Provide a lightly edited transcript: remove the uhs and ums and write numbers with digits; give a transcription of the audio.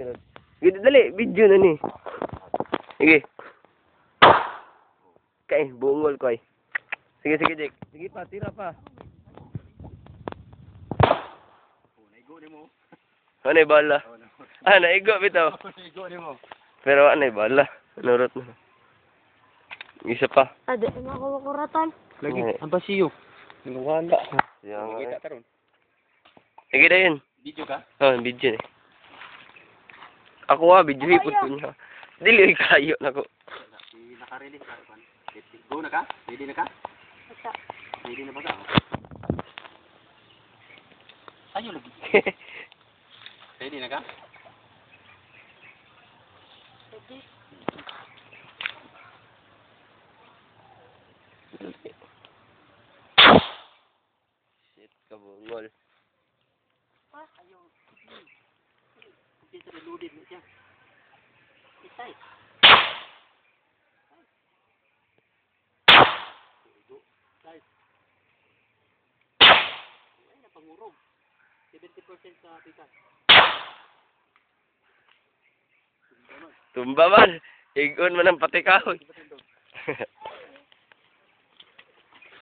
sunod. Sige, dali. Video na ni. Sige. Kay, bungol ko ay. Sige, sige, Jake. Sige pa, tira pa. Naigo ni mo. Ano yung bala? Naigo, bitaw. Naigo ni mo. Pero ano yung bala? Nurot na. Isa pa. Ade, makukuratan. Lagi, Ay. ang basiyo. Nangwala. Yan nga Kita eh. taron. Sige na yun. Video ka? Video eh. Ako nga, video hipot ko niya. Dili, kayo na ko. Naka-release ka. Go na ka? Ready na ka? Basta. Ready na ba ka? Ayo lagi. Ready na ka? Ready? Shit, kabungol. Ayaw. Dito na loaded na siya. Isay. Guys. Ay, napangurog. 70% sa pikas. Tumba man. Igon man ang pati kahoy.